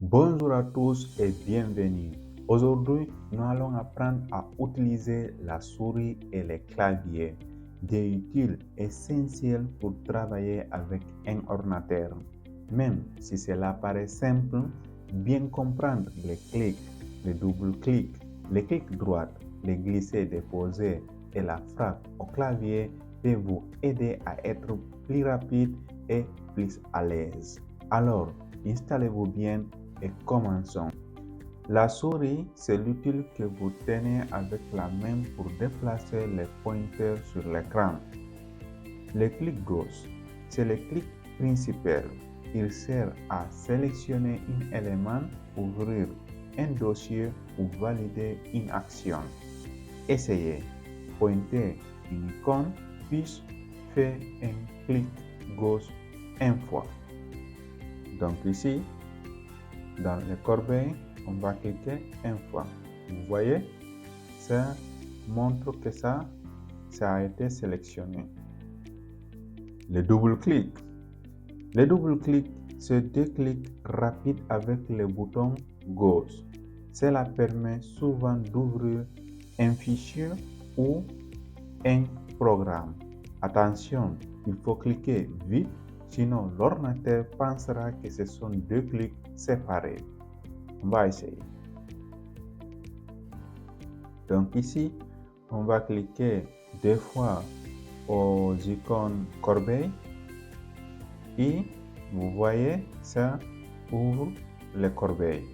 Bonjour à tous et bienvenue. Aujourd'hui, nous allons apprendre à utiliser la souris et les claviers, des utiles essentiels pour travailler avec un ordinateur. Même si cela paraît simple, bien comprendre les clics, les double-clics, les clics droits, les glisser-déposer et la frappe au clavier peut vous aider à être plus rapide et plus à l'aise. Alors, installez-vous bien et commençons. La souris, c'est l'outil que vous tenez avec la main pour déplacer les pointeurs sur l'écran. Le clic gauche, c'est le clic principal. Il sert à sélectionner un élément, ouvrir un dossier ou valider une action. Essayez. Pointez une icône, puis faites un clic gauche une fois. Donc ici, dans le corbeille, on va cliquer une fois. Vous voyez, ça montre que ça a été sélectionné. Le double-clic. Le double-clic, c'est deux clics rapides avec le bouton gauche. Cela permet souvent d'ouvrir un fichier ou un programme. Attention, il faut cliquer vite, sinon l'ordinateur pensera que ce sont deux clics séparés. On va essayer. Donc ici, on va cliquer deux fois aux icônes corbeille et vous voyez, ça ouvre les corbeilles.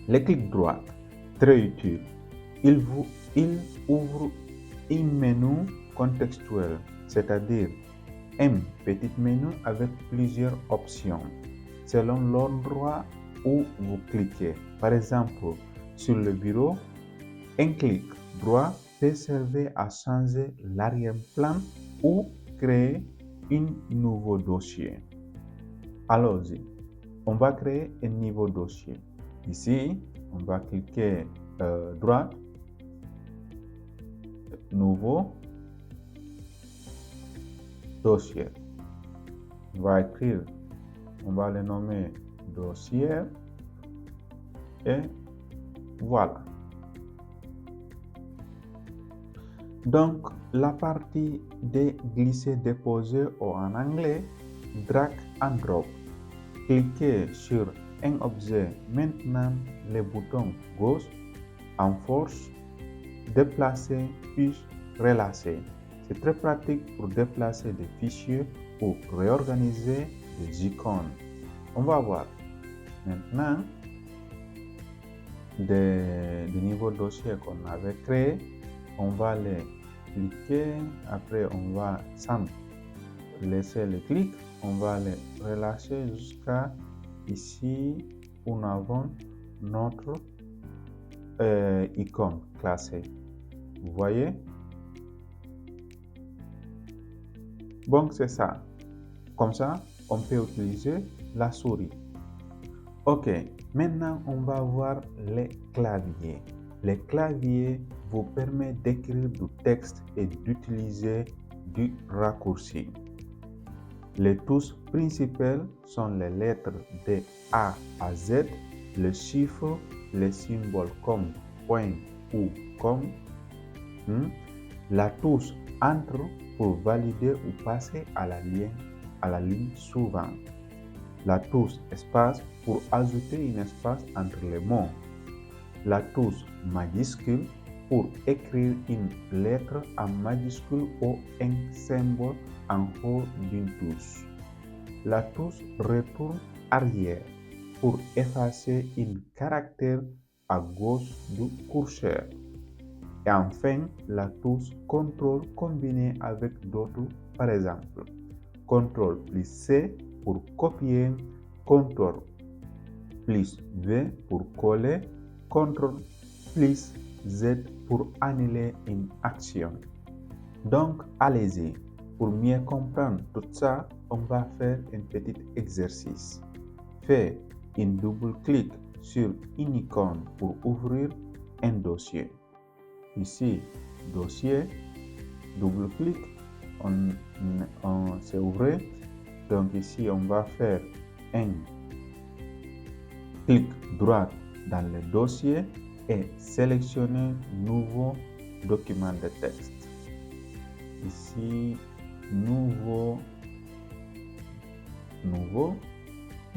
Le clic droit, très utile. Il ouvre un menu contextuel, c'est-à-dire un petit menu avec plusieurs options selon l'endroit où vous cliquez. Par exemple, sur le bureau, un clic droit peut servir à changer l'arrière-plan ou créer un nouveau dossier. Allons-y. On va créer un nouveau dossier. Ici, on va cliquer droite, nouveau dossier. On va écrire, on va le nommer dossier et voilà. Donc, la partie de glisser-déposer ou en anglais, drag and drop. Cliquez sur un objet, maintenant le bouton gauche en force, déplacer puis relâcher. C'est très pratique pour déplacer des fichiers ou réorganiser des icônes. On va voir maintenant des nouveaux dossiers qu'on avait créés. On va les cliquer, après on va sans laisser le clic, on va les relâcher jusqu'à ici où nous avons notre icône classée. Vous voyez? Bon, c'est ça. Comme ça, on peut utiliser la souris. Ok, maintenant on va voir les claviers. Les claviers vous permettent d'écrire du texte et d'utiliser du raccourci. Les touches principales sont les lettres de A à Z, les chiffres, les symboles comme point ou comme. La touche entre pour valider ou passer à la ligne suivante. La touche espace pour ajouter un espace entre les mots. La touche majuscule pour écrire une lettre en majuscule ou un symbole en haut d'une touche. La touche retour arrière pour effacer un caractère à gauche du curseur. Et enfin, la touche CTRL combinée avec d'autres, par exemple, CTRL plus C pour copier, CTRL plus V pour coller, CTRL plus Z pour annuler une action. Donc, allez-y. Pour mieux comprendre tout ça, on va faire un petit exercice. Faites un double-clic sur une icône pour ouvrir un dossier. Ici, dossier, double-clic, on s'est ouvert. Donc ici, on va faire un clic droit dans le dossier et sélectionner nouveau document de texte. Ici, nouveau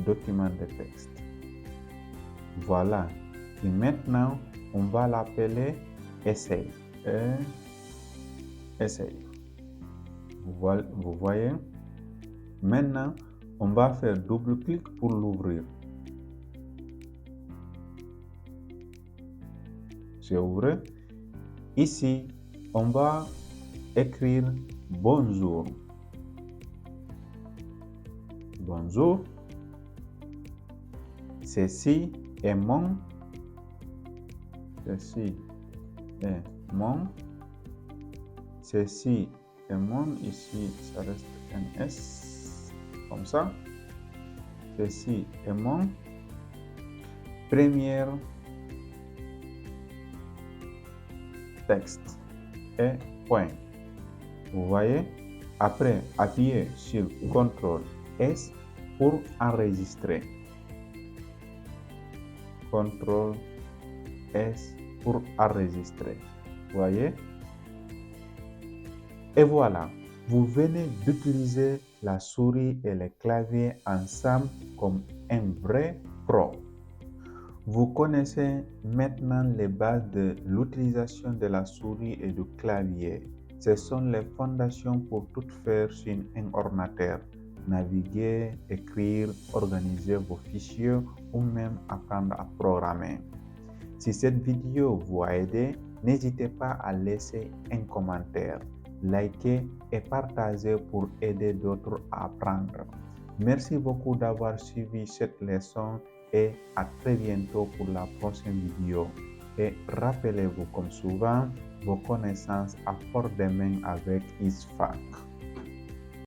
document de texte. Voilà. Et maintenant, on va l'appeler essai. Essai. Vous voyez? Maintenant, on va faire double-clic pour l'ouvrir. J'ouvre. Ici, on va écrire bonjour. Bonjour. Ceci est mon. Ceci est mon. Ici, ça reste un S. Comme ça. Ceci est mon premier texte. Et point. Vous voyez? Après, appuyez sur CTRL S pour enregistrer. CTRL S pour enregistrer. Vous voyez? Et voilà, vous venez d'utiliser la souris et le clavier ensemble comme un vrai pro. Vous connaissez maintenant les bases de l'utilisation de la souris et du clavier. Ce sont les fondations pour tout faire sur un ordinateur. Naviguer, écrire, organiser vos fichiers ou même apprendre à programmer. Si cette vidéo vous a aidé, n'hésitez pas à laisser un commentaire, liker et partager pour aider d'autres à apprendre. Merci beaucoup d'avoir suivi cette leçon et à très bientôt pour la prochaine vidéo. Et rappelez-vous, comme souvent, vos connaissances à portée de main avec ISFAQ.